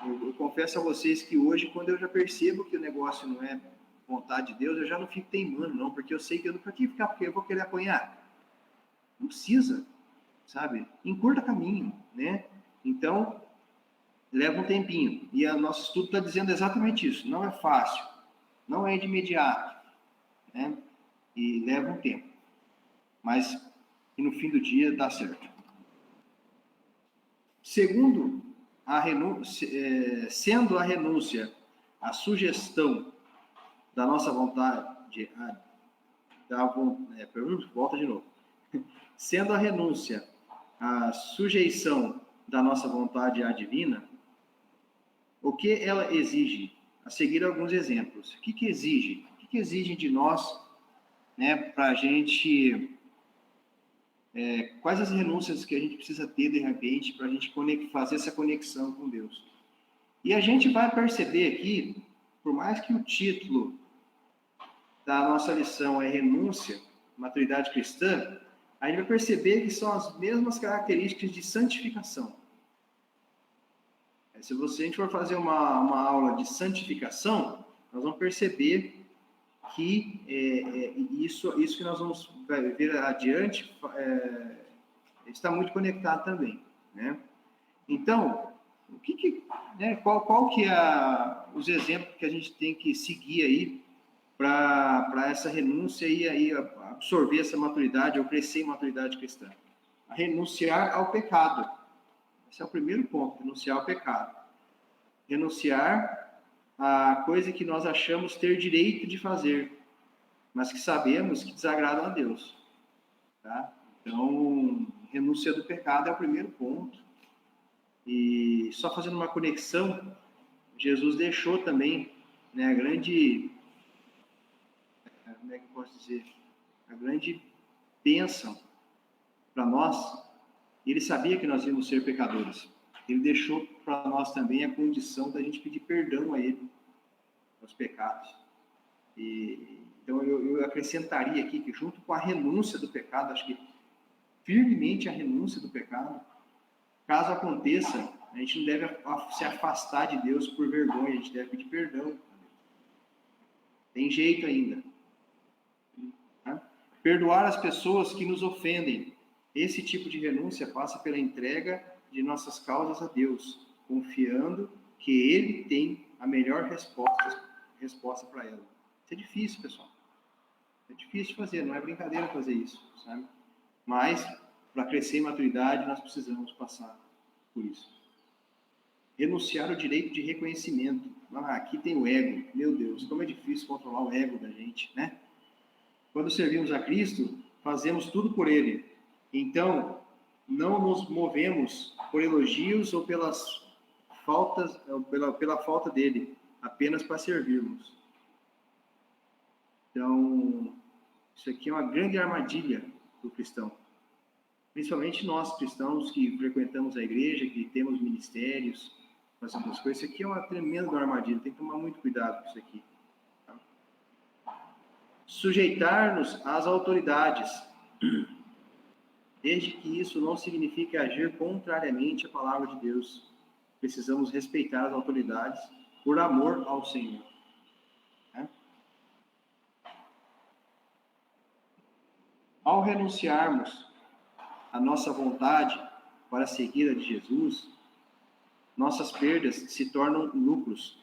eu confesso a vocês que hoje, quando eu já percebo que o negócio não é vontade de Deus, eu já não fico teimando, não, porque eu sei que eu não preciso ficar, porque eu vou querer apanhar. Não precisa, sabe? Encurta caminho, né? Então, leva um tempinho. E o nosso estudo está dizendo exatamente isso. Não é fácil, não é de imediato, né? E leva um tempo. Mas, no fim do dia, dá certo. Segundo, sendo a renúncia a sugestão da nossa vontade, volta de novo. Sendo a renúncia a sujeição da nossa vontade à divina, o que ela exige? A seguir alguns exemplos. O que exige? O que exige de nós, né, para a gente... quais as renúncias que a gente precisa ter, de repente, para a gente fazer essa conexão com Deus? E a gente vai perceber aqui, por mais que o título da nossa lição é renúncia, maturidade cristã, a gente vai perceber que são as mesmas características de santificação. Se a gente for fazer uma aula de santificação, nós vamos perceber que isso que nós vamos ver adiante está muito conectado também, né? Então, qual que é os exemplos que a gente tem que seguir aí para essa renúncia e aí absorver essa maturidade ou crescer em maturidade cristã? A renunciar ao pecado. Esse é o primeiro ponto, renunciar ao pecado. Renunciar a coisa que nós achamos ter direito de fazer, mas que sabemos que desagradam a Deus. Tá? Então, renúncia do pecado é o primeiro ponto. E só fazendo uma conexão, Jesus deixou também, né, a grande... Como é que eu posso dizer? A grande bênção para nós. Ele sabia que nós íamos ser pecadores. Ele deixou para nós também a condição da gente pedir perdão a Ele, aos pecados. Então, eu acrescentaria aqui que, junto com a renúncia do pecado, acho que firmemente a renúncia do pecado, caso aconteça, a gente não deve se afastar de Deus por vergonha, a gente deve pedir perdão. Tem jeito ainda. Tá? Perdoar as pessoas que nos ofendem. Esse tipo de renúncia passa pela entrega de nossas causas a Deus, confiando que Ele tem a melhor resposta para ela. Isso é difícil, pessoal. É difícil de fazer, não é brincadeira fazer isso, sabe? Mas, para crescer em maturidade, nós precisamos passar por isso. Renunciar ao direito de reconhecimento. Aqui tem o ego. Meu Deus, como é difícil controlar o ego da gente, né? Quando servimos a Cristo, fazemos tudo por Ele. Então, não nos movemos por elogios ou pela falta dele, apenas para servirmos. Então, isso aqui é uma grande armadilha do cristão. Principalmente nós cristãos que frequentamos a igreja, que temos ministérios, fazemos as coisas. Isso aqui é uma tremenda armadilha, tem que tomar muito cuidado com isso aqui. Tá? Sujeitar-nos às autoridades, desde que isso não signifique agir contrariamente à palavra de Deus. Precisamos respeitar as autoridades por amor ao Senhor. Né? Ao renunciarmos à nossa vontade para seguir a de Jesus, nossas perdas se tornam lucros.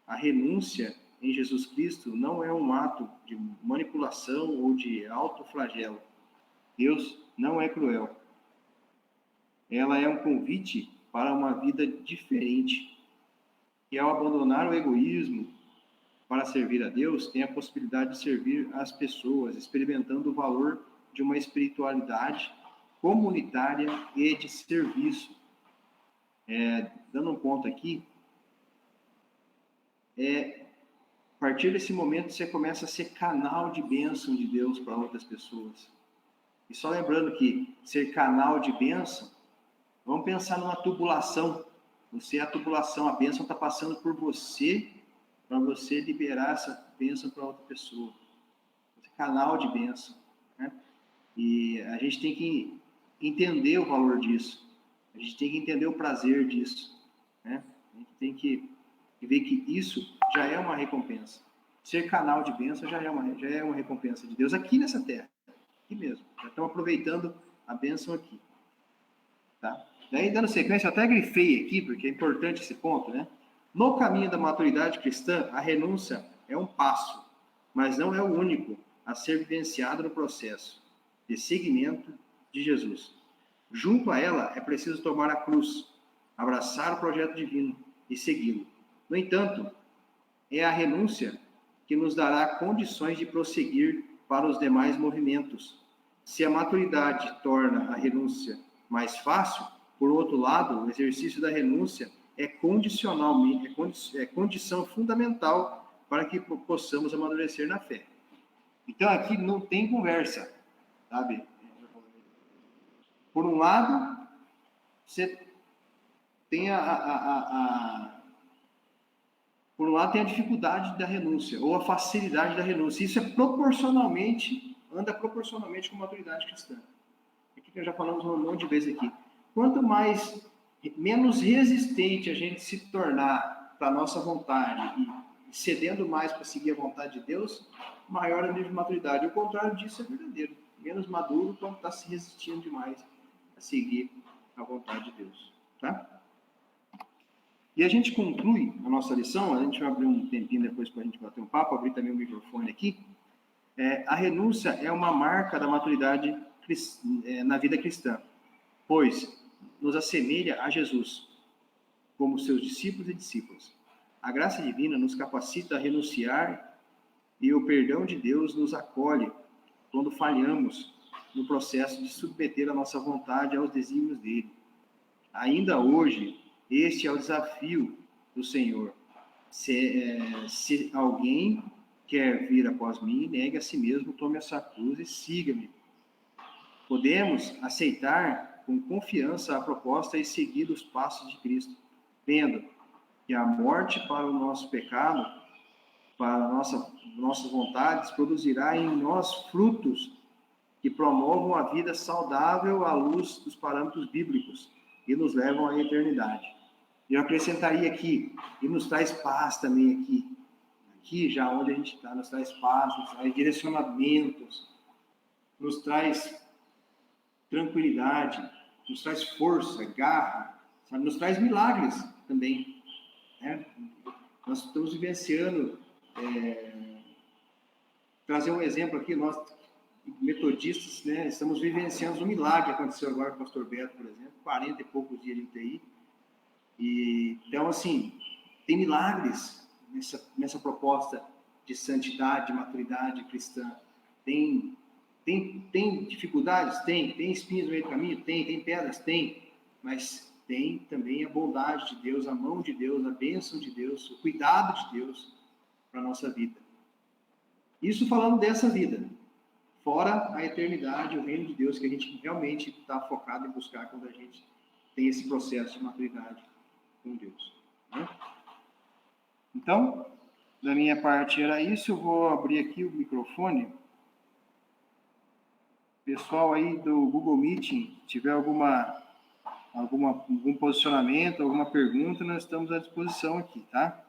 A renúncia em Jesus Cristo não é um ato de manipulação ou de autoflagelo. Deus não é cruel. Ela é um convite para uma vida diferente. E ao abandonar o egoísmo para servir a Deus, tem a possibilidade de servir as pessoas, experimentando o valor de uma espiritualidade comunitária e de serviço. Dando um ponto aqui, a partir desse momento você começa a ser canal de bênção de Deus para outras pessoas. E só lembrando que ser canal de bênção, vamos pensar numa tubulação. Você é a tubulação, a bênção está passando por você, para você liberar essa bênção para outra pessoa. Você é canal de bênção. Né? E a gente tem que entender o valor disso. A gente tem que entender o prazer disso. Né? A gente tem que ver que isso já é uma recompensa. Ser canal de bênção já é uma recompensa de Deus aqui nessa terra. Aqui mesmo. Já estamos aproveitando a bênção aqui. Tá? Daí, dando sequência, eu até grifei aqui, porque é importante esse ponto, né? No caminho da maturidade cristã, a renúncia é um passo, mas não é o único a ser vivenciado no processo de seguimento de Jesus. Junto a ela, é preciso tomar a cruz, abraçar o projeto divino e segui-lo. No entanto, é a renúncia que nos dará condições de prosseguir para os demais movimentos. Se a maturidade torna a renúncia mais fácil, por outro lado, o exercício da renúncia é condição fundamental para que possamos amadurecer na fé. Então, aqui não tem conversa, sabe? Por um lado, você tem por um lado tem a dificuldade da renúncia, ou a facilidade da renúncia. Isso anda proporcionalmente com a maturidade cristã. Aqui que já falamos um monte de vezes aqui. Quanto menos resistente a gente se tornar para a nossa vontade e cedendo mais para seguir a vontade de Deus, maior é o nível de maturidade. O contrário disso é verdadeiro. Menos maduro quando está se resistindo demais a seguir a vontade de Deus. Tá? E a gente conclui a nossa lição, a gente vai abrir um tempinho depois para a gente bater um papo, abrir também o microfone aqui. A renúncia é uma marca da maturidade na vida cristã, pois nos assemelha a Jesus, como seus discípulos e discípulas. A graça divina nos capacita a renunciar e o perdão de Deus nos acolhe quando falhamos no processo de submeter a nossa vontade aos desígnios dele. Ainda hoje, este é o desafio do Senhor. Se alguém quer vir após mim, negue a si mesmo, tome a sua cruz e siga-me. Podemos aceitar com confiança a proposta e seguir os passos de Cristo, vendo que a morte para o nosso pecado, para nossas vontades, produzirá em nós frutos que promovam a vida saudável à luz dos parâmetros bíblicos e nos levam à eternidade. Eu acrescentaria aqui, e nos traz paz também aqui já onde a gente está, nos traz paz, nos traz direcionamentos, nos traz tranquilidade, nos traz força, garra, sabe? Nos traz milagres também. Né? Nós estamos vivenciando, trazer um exemplo aqui, nós metodistas, né, estamos vivenciando um milagre que aconteceu agora com o pastor Beto, por exemplo, 40 e poucos dias de UTI. Então, assim, tem milagres nessa proposta de santidade, de maturidade cristã. Tem dificuldades? Tem espinhos no meio do caminho? Tem pedras? Tem. Mas tem também a bondade de Deus, a mão de Deus, a bênção de Deus, o cuidado de Deus para a nossa vida. Isso falando dessa vida. Fora a eternidade, o reino de Deus, que a gente realmente está focado em buscar quando a gente tem esse processo de maturidade com Deus. Né? Então, da minha parte era isso. Eu vou abrir aqui o microfone. Pessoal aí do Google Meeting, tiver algum posicionamento, alguma pergunta, nós estamos à disposição aqui, tá?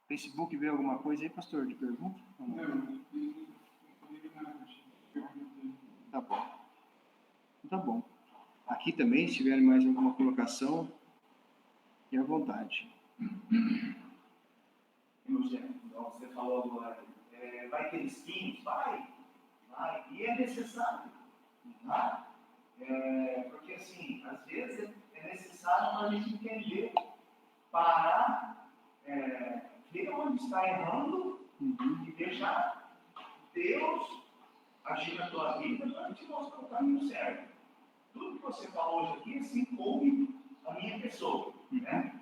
Facebook, vê alguma coisa aí, pastor, de pergunta? Não. Tá bom. Tá bom. Aqui também, se tiverem mais alguma colocação, fique à vontade. Você falou agora, vai ter espinhos? Vai. E é necessário. Tá? Porque, assim, às vezes é necessário a gente entender, parar, ver onde está errando e deixar Deus agir na tua vida para te mostrar o caminho certo. Tudo que você falou hoje aqui, assim, coube a minha pessoa. Né?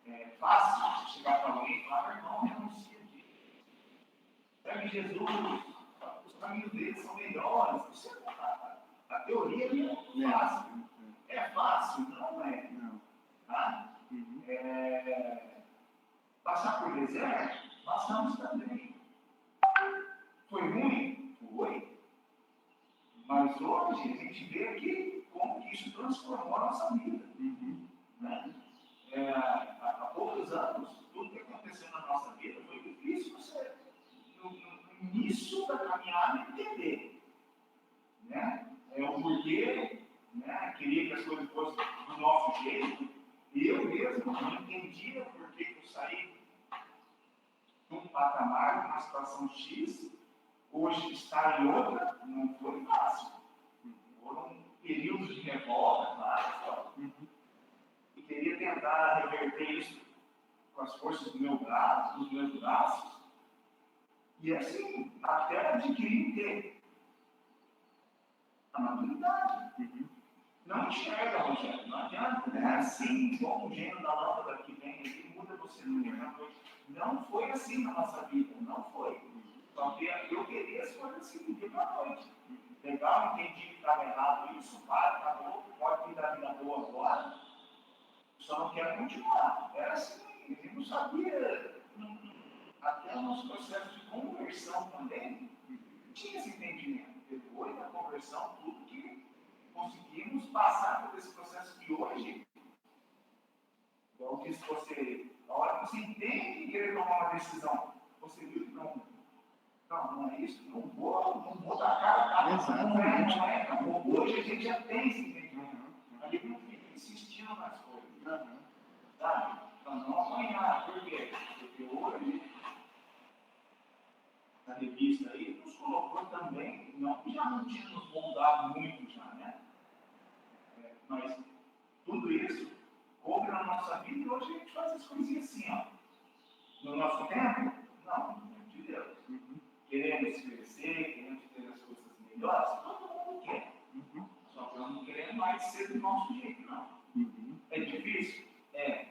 É fácil você chegar para alguém e falar, irmão, renuncia disso. Segue Jesus, os caminhos dele são melhores. A teoria é muito fácil. É fácil? Não é. Tá? Passar por deserto, passamos também. Foi ruim? Foi. Mas hoje a gente vê aqui como que isso transformou a nossa vida. Né? Há poucos anos, tudo que aconteceu na nossa vida foi difícil você, no início da caminhada, entender. Né? O porquê, né? Queria que as coisas fossem do nosso jeito. Eu mesmo não entendia por que eu saí de um patamar, de uma situação X, hoje estar em outra, não foi fácil. Foram períodos de revolta, claro, e queria tentar reverter isso as forças do meu braço, dos meus braços, e assim, até adquirir o quê? A maturidade. Não enxerga, Rogério, não adianta. Não é assim, igual o gênio da lâmpada que vem aqui, muda você no dia na noite. Não foi assim na nossa vida, não foi. Só que eu queria as coisas assim do dia para noite. Legal, entendi que estava errado isso, para, acabou, pode vir da vida boa agora, só não quero continuar. Era assim, eu não sabia, até o nosso processo de conversão também, tinha esse entendimento. Depois da conversão, tudo que conseguimos passar por esse processo que hoje, igual disse você, na hora que você entende que querer tomar uma decisão, você viu que não é isso, não vou dar cara, Exatamente. Não é, acabou. Hoje a gente já tem esse entendimento. A gente não fica insistindo nas coisas. Sabe? Para não apanhar. Por quê? Porque hoje, a revista aí nos colocou também, não que já não tinha nos moldado muito já, né? Mas tudo isso coube na nossa vida e hoje a gente faz as coisinhas assim, ó. No nosso tempo, não, de Deus. Queremos crescer, queremos ter as coisas melhores, todo mundo quer. Só que eu não querendo mais ser do nosso jeito, não. É difícil? É.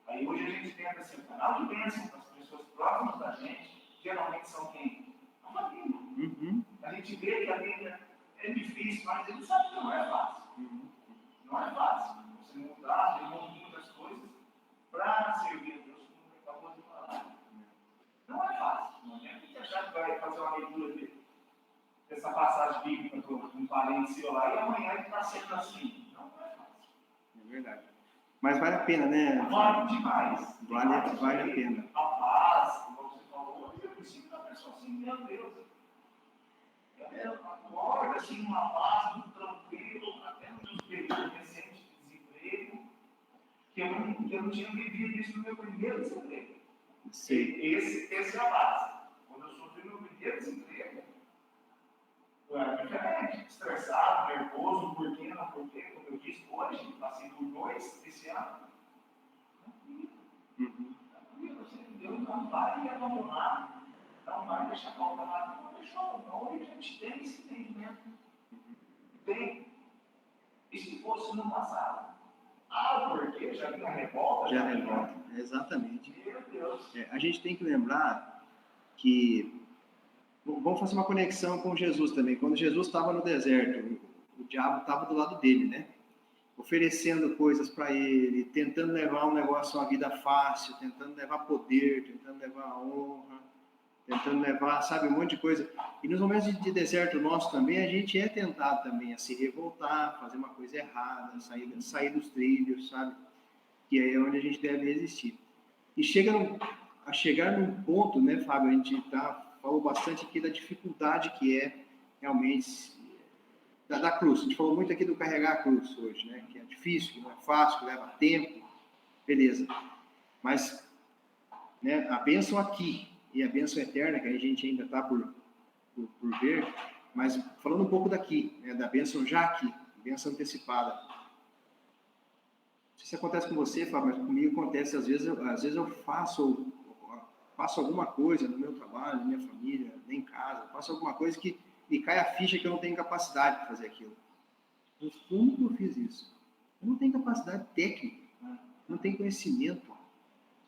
Aí hoje a gente tenta ser um canal de bênção para as pessoas próximas da gente, geralmente são quem? A família. A gente vê que a vida é difícil, mas a gente sabe que não é fácil. Não é fácil. Você mudar, ter muitas coisas para servir a Deus, como você acabou de falar. Não é fácil. Não é que achar que vai fazer uma leitura dessa passagem bíblica para um parente seu lá e amanhã ele está sendo assim. Não é fácil. É verdade. Mas vale a pena, né? Vale demais. Vale a pena. A paz, como você falou, eu preciso da pessoa assim, meu Deus. Eu acordo assim, uma paz, muito tranquilo, até nos meus períodos recentes de desemprego, que eu não tinha vivido isso no meu primeiro desemprego. Esse é a base. Quando eu sofri meu primeiro desemprego, eu era diferente, estressado, nervoso, por quê, não por quê, como eu disse hoje, passei por 2 esse ano. Tranquilo, Deus não vai me abandonar, não vai deixar falta nada, não deixou. Então hoje a gente tem esse entendimento. Tem. E se fosse no passado? Porque já vinha revolta? Já revolta, exatamente. Meu Deus. A gente tem que lembrar que, vamos fazer uma conexão com Jesus também. Quando Jesus estava no deserto, o diabo estava do lado dele, né? Oferecendo coisas para ele, tentando levar um negócio, uma vida fácil, tentando levar poder, tentando levar honra, tentando levar, sabe, um monte de coisa. E nos momentos de deserto nosso também, a gente é tentado também a se revoltar, fazer uma coisa errada, sair dos trilhos, sabe? Que aí é onde a gente deve resistir. E chegar num ponto, né, Fábio, a gente falou bastante aqui da dificuldade que é realmente da cruz. A gente falou muito aqui do carregar a cruz hoje, né? Que é difícil, que não é fácil, que leva tempo, beleza. Mas, né, a bênção aqui e a bênção eterna, que a gente ainda está por ver, mas falando um pouco daqui, né, da bênção já aqui, bênção antecipada. Não sei se acontece com você, Fábio, mas comigo acontece, às vezes eu faço alguma coisa no meu trabalho, na minha família, em casa, faço alguma coisa que me cai a ficha que eu não tenho capacidade de fazer aquilo. Mas como que eu fiz isso? Eu não tenho capacidade técnica, não tenho conhecimento.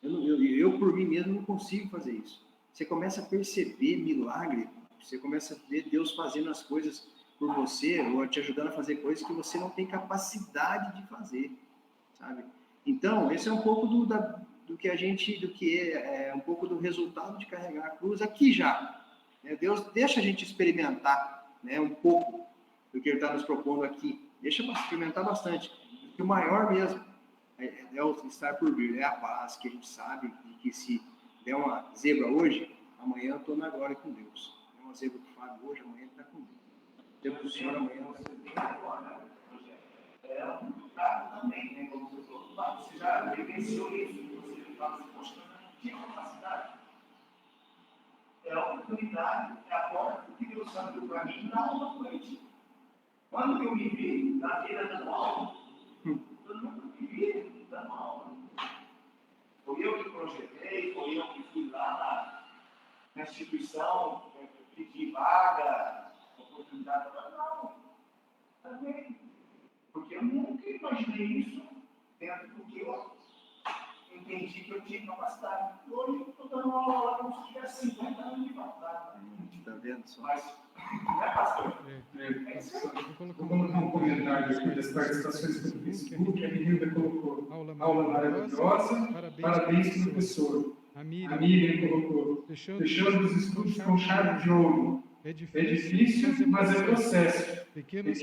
Eu por mim mesmo, não consigo fazer isso. Você começa a perceber milagre, você começa a ver Deus fazendo as coisas por você, ou te ajudando a fazer coisas que você não tem capacidade de fazer, sabe? Então, esse é um pouco do que é um pouco do resultado de carregar a cruz aqui já. Deus deixa a gente experimentar, né, um pouco do que Ele está nos propondo aqui. Deixa experimentar bastante. E o maior mesmo é o estar por vir, é a paz, que a gente sabe que se der uma zebra hoje, amanhã eu estou na glória com Deus. É uma zebra que faz hoje, amanhã ele está comigo. Zebra do Senhor, amanhã você tem agora, é um lugar também, né? Como você falou, você já vivenciou isso, você fala assim, poxa, eu não tinha capacidade. É a oportunidade, é a porta que Deus abriu para mim na aula noite. Quando eu me vi na vida dando aula, eu nunca me vi dando aula. Foi eu que projetei, foi eu que fui lá na instituição, pedir vaga, oportunidade. Não, também. Porque eu nunca imaginei isso dentro do que eu entendi que eu tinha capacidade. Hoje eu estou dando aula lá como se tivesse 50 anos de faculdade. Está vendo só? Mas, não é, pastor? Vou Vou colocar um comentário aqui das participações do Facebook. A Renilda colocou aula maravilhosa, parabéns, professor. A A Miriam Miriam colocou fechando os estudos com chave de ouro. é É difícil, difícil, mas é processo. Pequenos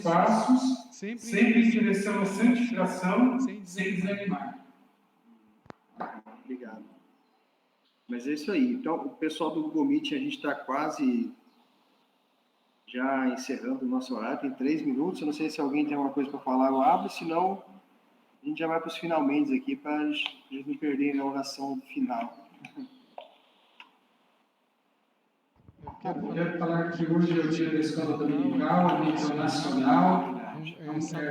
passos, sempre em direção à santificação, sem desanimar. Obrigado. Mas é isso aí. Então, o pessoal do Google Meet, a gente está quase já encerrando o nosso horário. Tem 3 minutos. Eu não sei se alguém tem alguma coisa para falar, eu abro. Senão, a gente já vai para os finalmente aqui, para a gente não perder na oração final. Eu quero falar que hoje é o dia da escola dominical, a nível nacional.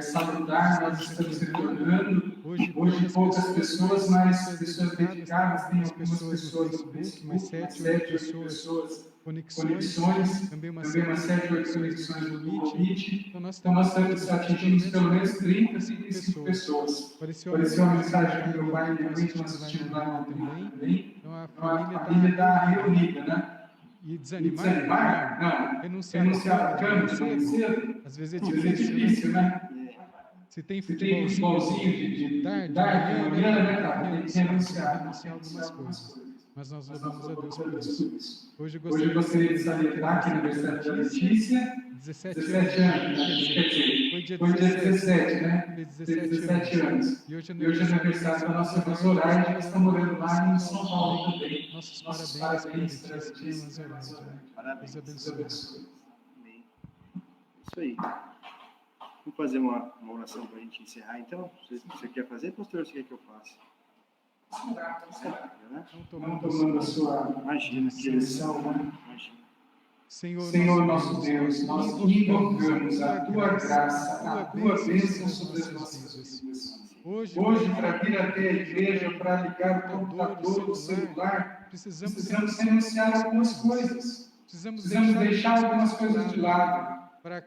Salutar, nós estamos retornando. Hoje poucas pessoas, mas pessoas dedicadas, tem algumas pessoas no Facebook, mais 7, 8 pessoas, conexões, também uma série de 8 conexões do Google Meet. Então nós atingimos pelo menos 30, 35 pessoas. Apareceu uma mensagem do meu pai, realmente nós assistimos lá também. Então a família está reunida, né? E desanimar? Não. Renunciar à cama cedo? Às vezes é difícil, né? Se tem futebolzinho de tarde, de manhã, né? Tem que renunciar a algumas coisas. Mas nós louvamos a Deus por isso. Hoje eu gostaria de salientar que no aniversário da Letícia, 17 anos, quer dizer, foi dia 17, né? Fez 17 anos. E hoje é aniversário da nossa irmã Zoraide, que está morando lá em São Paulo também. Nossos parabéns para a Letícia, irmã Zoraide. Deus abençoe. Amém. Isso aí. Vamos fazer uma oração para a gente encerrar, então? Você quer fazer, pastor, ou você quer que eu faça? Não tomando a sua direção, né? Senhor nosso Deus, nós invocamos a Tua graça, a Tua bênção sobre as nossas vidas. Hoje, para vir até a igreja, para ligar o computador, o celular, precisamos renunciar a algumas coisas. Precisamos deixar algumas coisas de lado para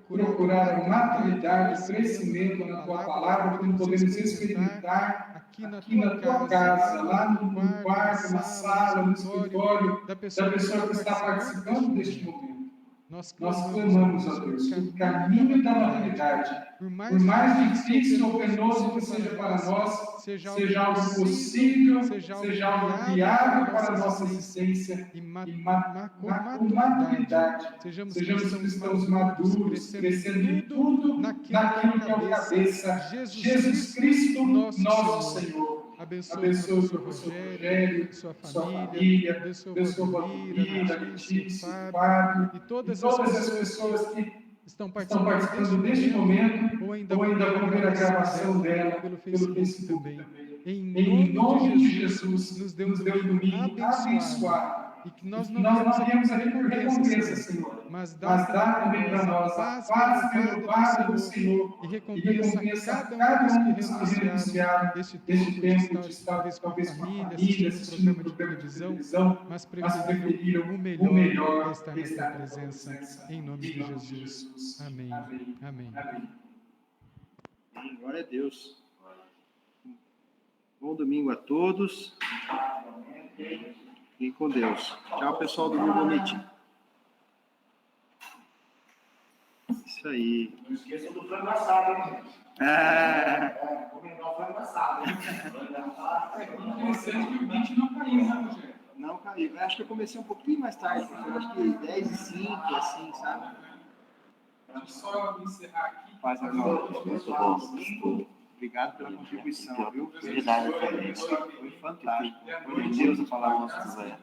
procurar a maturidade, o crescimento na Tua palavra, como podemos experimentar aqui na Tua casa, lá no quarto, na sala, no escritório, da pessoa que está participando deste momento. Nós clamamos a Deus que o caminho da maturidade, por mais difícil ou penoso que seja para nós, seja algo possível, seja algo viável para a nossa existência e com maturidade. Sejamos cristãos maduros, crescendo em tudo naquilo que é o cabeça, Jesus Cristo, nosso Senhor. Abençoe o professor Rogério, sua família, abençoe o Valdir, a Letícia, o Fábio, e todas as pessoas que estão participando deste momento, ou ainda vão ver a gravação dela pelo Facebook também. Em nome de Jesus, nos dê um domingo abençoado. E que nós não viemos aqui por recompensa, Senhor, mas dá também para nós a paz renovada do Senhor e recompensa cada um dos que renunciaram este tempo de estar talvez com a família, assistindo um programa de televisão, mas preferiram o melhor que está na presença, em nome de Jesus. Amém. Amém. Glória a Deus. Bom domingo a todos. Fiquem com Deus. Tchau, pessoal do Google Meet. Isso aí. Não esqueçam do frango assado, hein, gente? Comentar o frango assado, hein? Interessante que o Meet não caiu, né, Rogério? Não caiu. Acho que eu comecei um pouquinho mais tarde, porque eu acho que 10 e 5, assim, sabe? Deixa eu só encerrar aqui. Faz agora. Muito bom. Obrigado pela contribuição, viu? Verdade, Foi fantástico. Foi de Deus a palavra nossa.